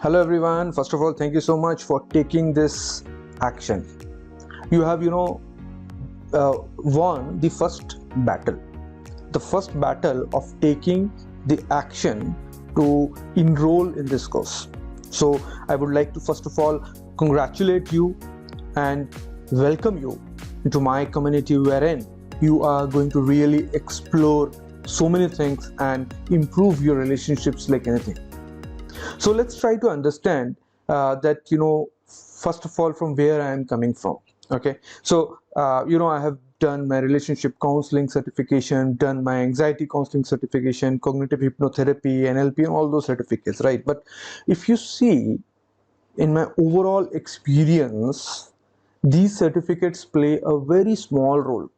Hello everyone. First of all, thank you so much for taking this action. You have, won the first battle. The first battle of taking the action to enroll in this course. So I would like to first of all congratulate you and welcome you into my community wherein you are going to really explore so many things and improve your relationships like anything. So let's try to understand that, first of all, from where I am coming from. Okay. So, I have done my relationship counseling certification, done my anxiety counseling certification, cognitive hypnotherapy, NLP, and all those certificates, right? But if you see in my overall experience, these certificates play a very small role,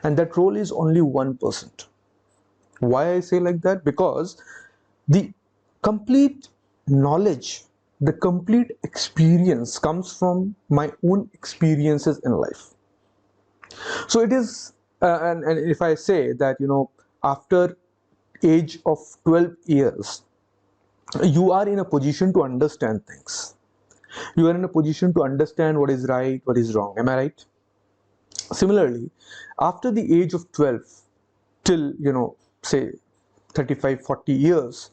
and that role is only 1%. Why I say like that? Because the complete knowledge, the complete experience comes from my own experiences in life. So it is, and if I say that, after age of 12 years, you are in a position to understand things. You are in a position to understand what is right, what is wrong. Am I right? Similarly, after the age of 12 till, say 35, 40 years,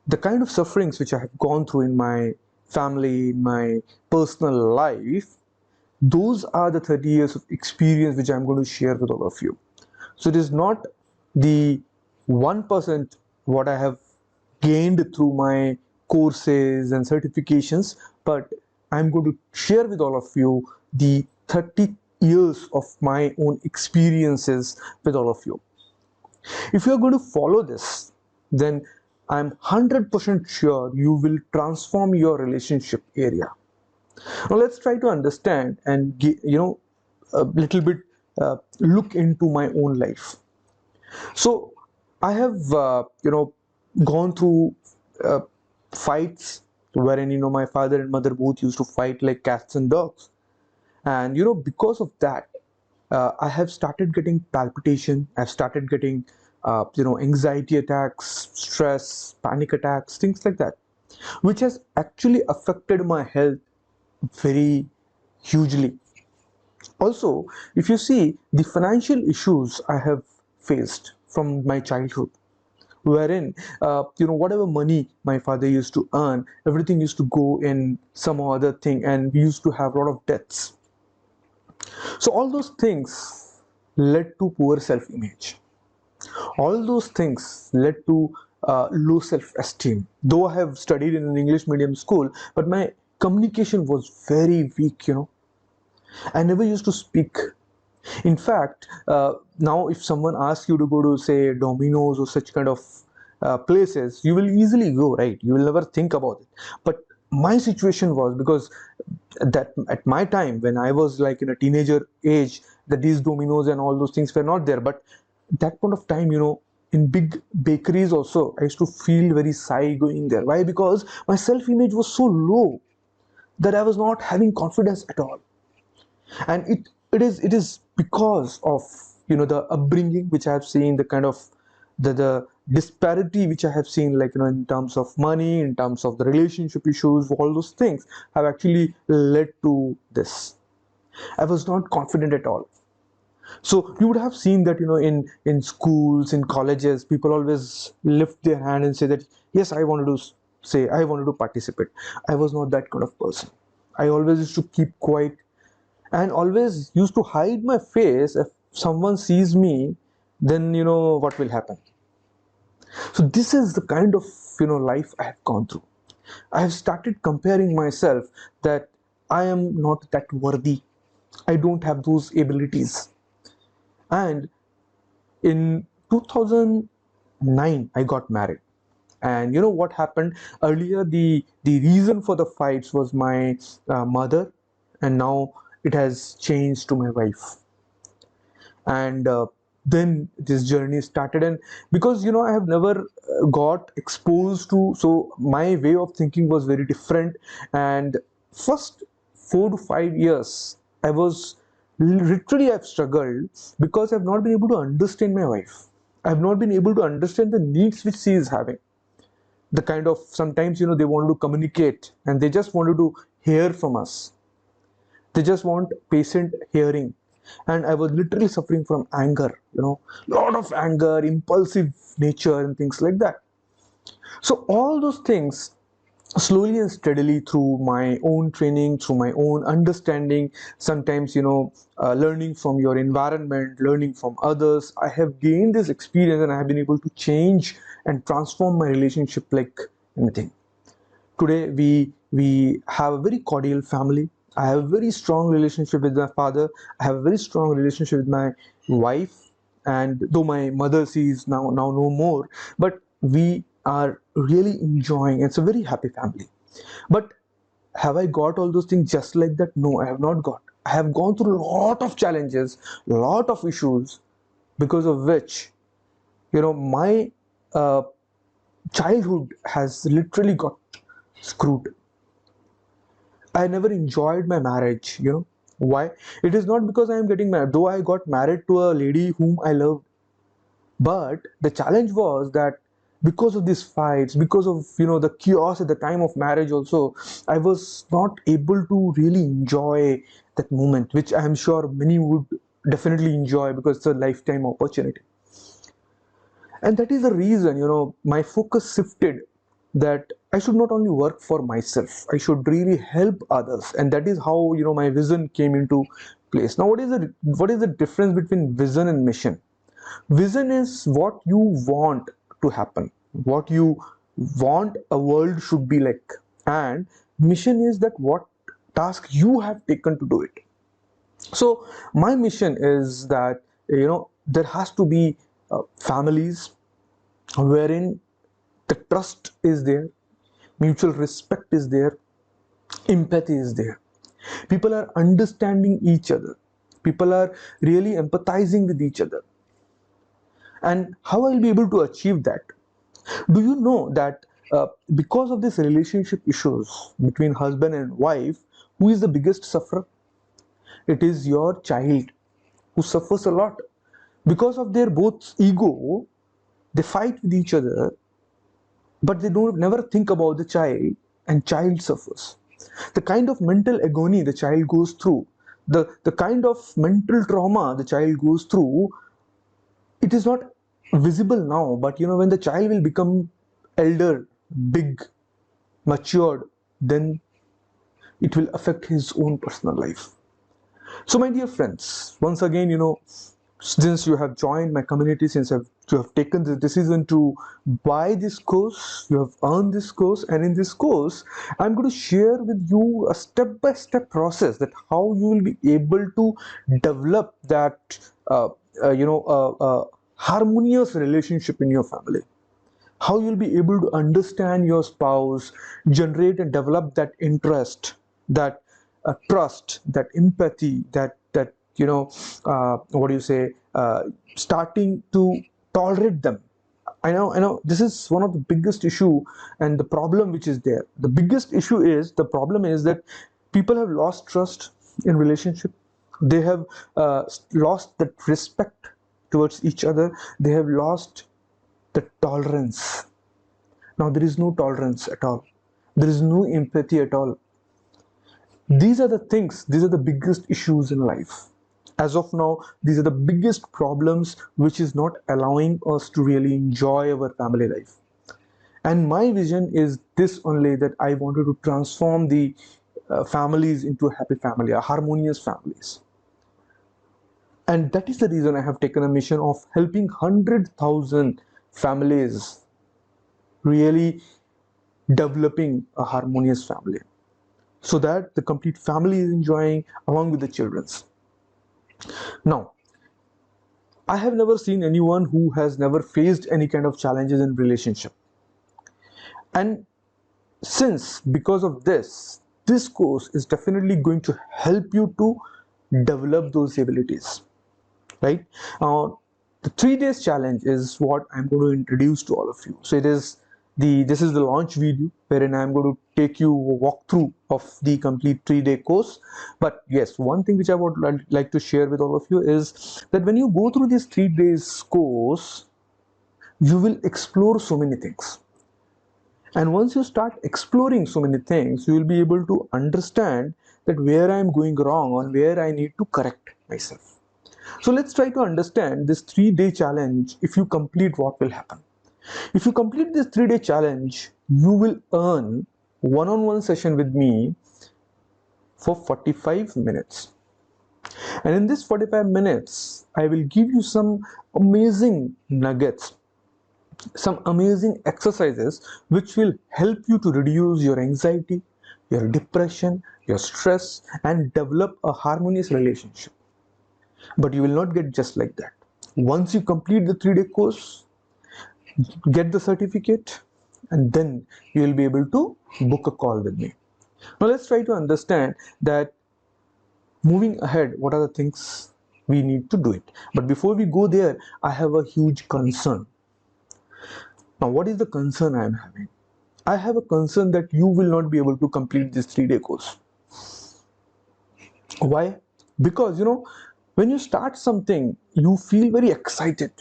the kind of sufferings which I have gone through in my family, in my personal life, those are the 30 years of experience which I'm going to share with all of you. So it is not the 1% what I have gained through my courses and certifications, but I'm going to share with all of you the 30 years of my own experiences with all of you. If you are going to follow this, then I'm 100% sure you will transform your relationship area. Now let's try to understand and a little bit look into my own life. So I have gone through uh, fights wherein my father and mother both used to fight like cats and dogs, and because of that, I have started getting palpitation. I've started getting anxiety attacks, stress, panic attacks, things like that, which has actually affected my health very hugely. Also, if you see the financial issues I have faced from my childhood, wherein whatever money my father used to earn, everything used to go in some or other thing, and we used to have a lot of debts. So all those things led to poor self-image. All those things led to low self-esteem. Though I have studied in an English medium school, but my communication was very weak. I never used to speak. In fact, now if someone asks you to go to, say, Domino's or such kind of places, you will easily go, right? You will never think about it. But my situation was, because that at my time when I was like in a teenager age, that these Domino's and all those things were not there. But at that point of time, in big bakeries also, I used to feel very shy going there. Why? Because my self-image was so low that I was not having confidence at all. And it is because of the upbringing which I have seen, the kind of the disparity which I have seen, like in terms of money, in terms of the relationship issues, all those things have actually led to this. I was not confident at all. So you would have seen that in schools, in colleges, people always lift their hand and say that, yes, I wanted to say, I wanted to participate. I was not that kind of person. I always used to keep quiet and always used to hide my face. If someone sees me, then what will happen. So this is the kind of life I have gone through. I have started comparing myself that I am not that worthy, I don't have those abilities. And in 2009 I got married. And what happened earlier, the reason for the fights was my mother, and now it has changed to my wife. And then this journey started. And because I have never got exposed to, so my way of thinking was very different. And first 4 to 5 years I was literally, I've struggled because I've not been able to understand my wife. I've not been able to understand the needs which she is having. the kind of, sometimes they wanted to communicate and they just wanted to hear from us. They just want patient hearing. And I was literally suffering from anger, lot of anger, impulsive nature and things like that. So all those things, slowly and steadily, through my own training, through my own understanding, sometimes learning from your environment, learning from others, I have gained this experience and I have been able to change and transform my relationship like anything. Today we have a very cordial family. I have a very strong relationship with my father. I have a very strong relationship with my wife. And though my mother, sees now no more, but we are really enjoying. It's a very happy family. But have I got all those things just like that? No, I have not got. I have gone through a lot of challenges, a lot of issues, because of which my uh, childhood has literally got screwed. I never enjoyed my marriage. Why? It is not because I am getting married, though I got married to a lady whom I loved. But the challenge was that because of these fights, because of the chaos at the time of marriage also, I was not able to really enjoy that moment, which I am sure many would definitely enjoy because it's a lifetime opportunity. And that is the reason my focus shifted, that I should not only work for myself, I should really help others. And that is how my vision came into place. Now what is the difference between vision and mission? Vision is what you want to happen, what you want a world should be like. And mission is that what task you have taken to do it. So my mission is that there has to be families wherein the trust is there, mutual respect is there, empathy is there. People are understanding each other, people are really empathizing with each other. And how I'll be able to achieve that? Do you know that because of this relationship issues between husband and wife, who is the biggest sufferer? It is your child, who suffers a lot. Because of their both ego, they fight with each other, but they don't never think about the child, and child suffers. The kind of mental agony the child goes through, the kind of mental trauma the child goes through, it is not visible now, but when the child will become elder, big, matured, then it will affect his own personal life. So my dear friends, once again, since you have joined my community, since you have taken the decision to buy this course, you have earned this course, and in this course I'm going to share with you a step-by-step process, that how you will be able to develop that harmonious relationship in your family, how you'll be able to understand your spouse, generate and develop that interest, that trust, that empathy, that what do you say, starting to tolerate them. I know this is one of the biggest issue and the problem which is there. The biggest issue is, the problem is that people have lost trust in relationship. They have lost that respect towards each other. They have lost the tolerance. Now there is no tolerance at all. There is no empathy at all. These are the things, these are the biggest issues in life. As of now, these are the biggest problems which is not allowing us to really enjoy our family life. And my vision is this only, that I wanted to transform the families into a happy family, a harmonious families. And that is the reason I have taken a mission of helping 100,000 families really developing a harmonious family, so that the complete family is enjoying along with the children's. Now, I have never seen anyone who has never faced any kind of challenges in relationship. And since because of this course is definitely going to help you to develop those abilities, right? The 3 days challenge is what I'm going to introduce to all of you. So this is the launch video wherein I'm going to take you a walkthrough of the complete 3-day course. But yes, one thing which I would like to share with all of you is that when you go through this 3 days course, you will explore so many things. And once you start exploring so many things, you will be able to understand that where I am going wrong and where I need to correct myself. So let's try to understand this 3-day challenge. If you complete, what will happen? If you complete this 3-day challenge, you will earn one-on-one session with me for 45 minutes. And in this 45 minutes, I will give you some amazing nuggets, some amazing exercises which will help you to reduce your anxiety, your depression, your stress, and develop a harmonious relationship. But you will not get just like that. Once you complete the 3-day course, get the certificate, and then you will be able to book a call with me. Now let's try to understand that moving ahead, what are the things we need to do it. But before we go there, I have a huge concern. Now what is the concern I am having? I have a concern that you will not be able to complete this 3-day course. Why? Because when you start something, you feel very excited.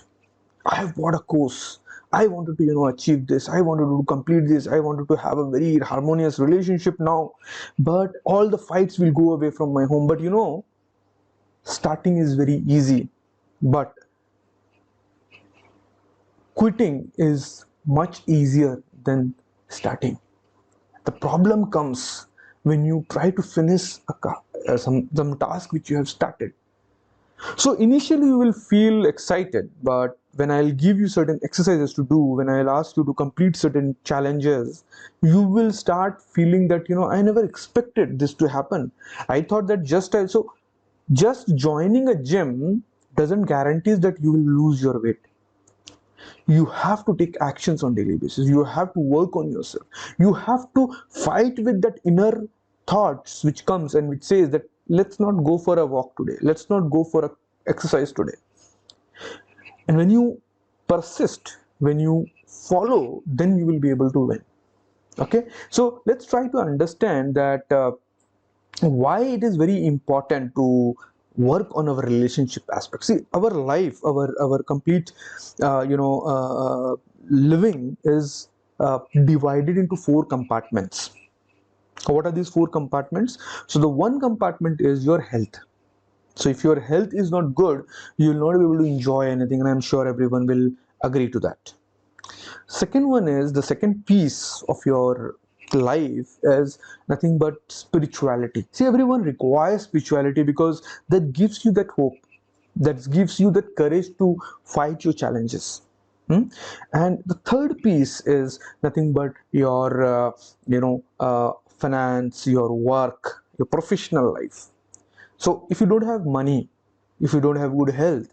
I have bought a course. I wanted to achieve this. I wanted to complete this. I wanted to have a very harmonious relationship now. But all the fights will go away from my home. But starting is very easy. But quitting is much easier than starting. The problem comes when you try to finish some task which you have started. So initially you will feel excited, but when I'll give you certain exercises to do, when I'll ask you to complete certain challenges, you will start feeling that I never expected this to happen. I thought that just joining a gym doesn't guarantee that you will lose your weight. You have to take actions on daily basis. You have to work on yourself. You have to fight with that inner thoughts which comes and which says that let's not go for a walk today, let's not go for a exercise today. And when you persist, when you follow, then you will be able to win. Okay, so let's try to understand that why it is very important to work on our relationship aspect. See, our life, our complete living is divided into 4 compartments. What are these 4 compartments? So the one compartment is your health. So if your health is not good, you will not be able to enjoy anything, and I'm sure everyone will agree to that. Second one is, the second piece of your life is nothing but spirituality. See, everyone requires spirituality because that gives you that hope, that gives you that courage to fight your challenges. And the third piece is nothing but your finance, your work, your professional life. So if you don't have money, if you don't have good health,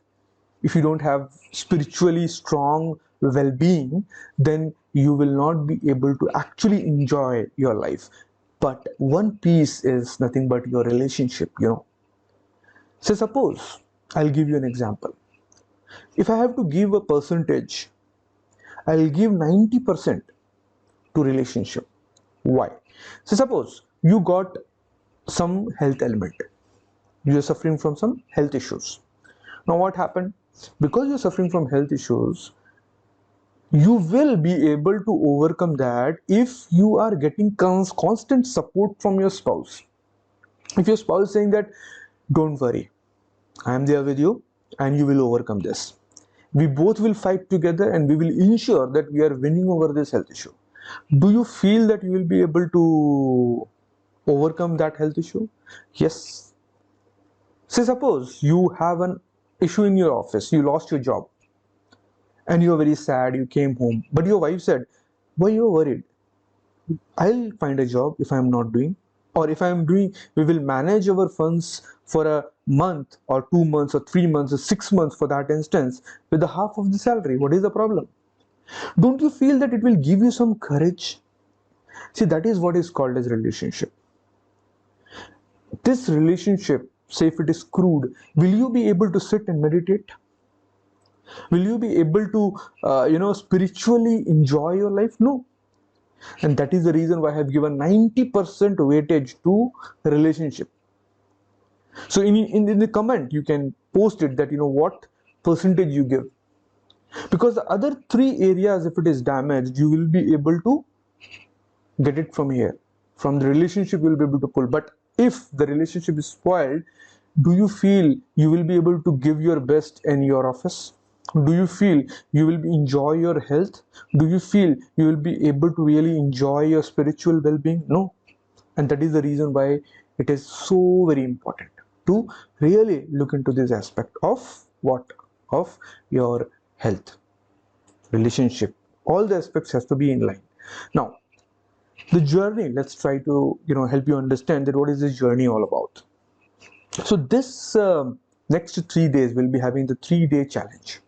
if you don't have spiritually strong well-being, then you will not be able to actually enjoy your life. But one piece is nothing but your relationship. So suppose I'll give you an example. If I have to give a percentage, I'll give 90% to relationship. Why? So suppose you got some health element, you are suffering from some health issues. Now what happened? Because you're suffering from health issues, you will be able to overcome that if you are getting constant support from your spouse. If your spouse is saying that, don't worry, I am there with you and you will overcome this. We both will fight together and we will ensure that we are winning over this health issue. Do you feel that you will be able to overcome that health issue? Yes. Say suppose you have an issue in your office, you lost your job and you are very sad, you came home, but your wife said, why you are worried? I'll find a job if I'm not doing, or if I'm doing, we will manage our funds for a month or 2 months or 3 months or 6 months for that instance with the half of the salary. What is the problem? Don't you feel that it will give you some courage? See, that is what is called as relationship. This relationship, say if it is crude, will you be able to sit and meditate? Will you be able to spiritually enjoy your life? No. And that is the reason why I have given 90% weightage to relationship. So in the comment you can post it that what percentage you give, because the other 3 areas, if it is damaged, you will be able to get it from here. From the relationship you'll be able to pull. But if the relationship is spoiled, do you feel you will be able to give your best in your office? Do you feel you will enjoy your health? Do you feel you will be able to really enjoy your spiritual well-being? No. And that is the reason why it is so very important to really look into this aspect of what? Of your health, relationship. All the aspects has to be in line. Now, the journey, let's try to help you understand that what is this journey all about. So this next 3 days we'll be having the 3-day challenge,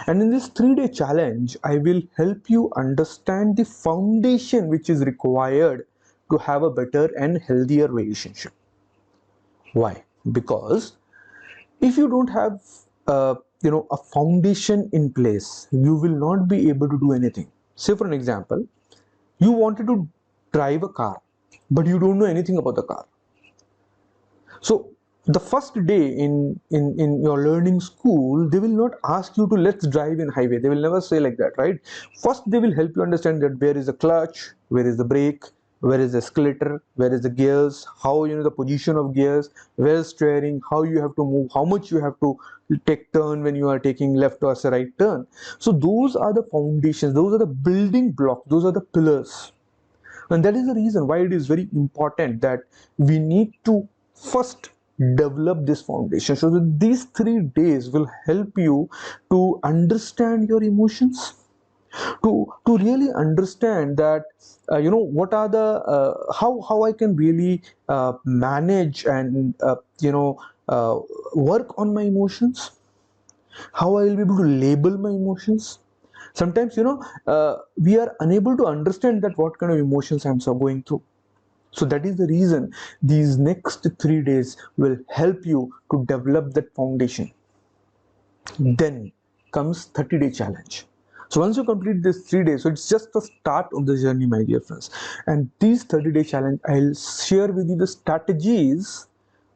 and in this 3-day challenge I will help you understand the foundation which is required to have a better and healthier relationship. Why? Because if you don't have a foundation in place, you will not be able to do anything. Say for an example, you wanted to drive a car, but you don't know anything about the car. So the first day in your learning school, they will not ask you to let's drive in highway. They will never say like that, right? First they will help you understand that where is the clutch, where is the brake, where is the escalator, where is the gears, how the position of gears, where is steering, how you have to move, how much you have to take turn when you are taking left or right turn. So those are the foundations, those are the building blocks, those are the pillars. And that is the reason why it is very important that we need to first develop this foundation. So that these 3 days will help you to understand your emotions, to really understand that what are the how I can really manage and work on my emotions, how I will be able to label my emotions. Sometimes we are unable to understand that what kind of emotions I'm so going through. So that is the reason these next 3 days will help you to develop that foundation. Then comes 30-day challenge. So once you complete this 3 days, so it's just the start of the journey, my dear friends. And these 30-day challenge, I'll share with you the strategies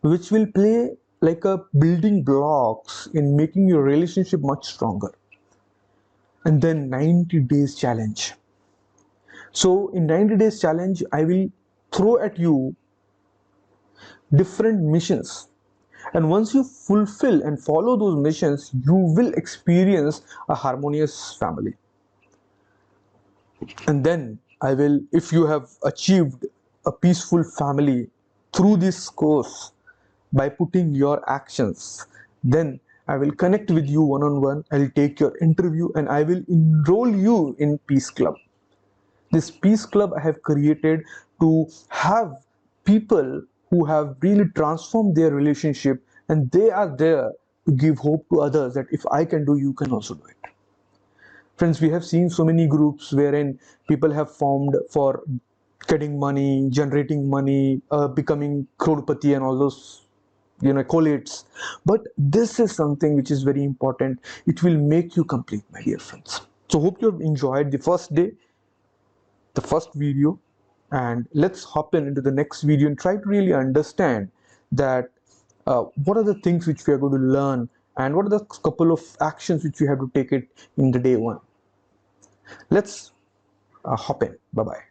which will play like a building blocks in making your relationship much stronger. And then 90 days challenge. So in 90 days challenge, I will throw at you different missions, and once you fulfill and follow those missions, you will experience a harmonious family. And then I will, if you have achieved a peaceful family through this course by putting your actions, then I will connect with you one-on-one. I'll take your interview and I will enroll you in Peace Club. This Peace Club I have created to have people who have really transformed their relationship, and they are there to give hope to others that if I can do, you can also do it. Friends, we have seen so many groups wherein people have formed for getting money, generating money, becoming crorepati and all those collates. But this is something which is very important. It will make you complete, my dear friends. So hope you have enjoyed the first day, the first video, and let's hop into the next video and try to really understand that what are the things which we are going to learn and what are the couple of actions which we have to take it in the day one. Let's hop in. Bye bye.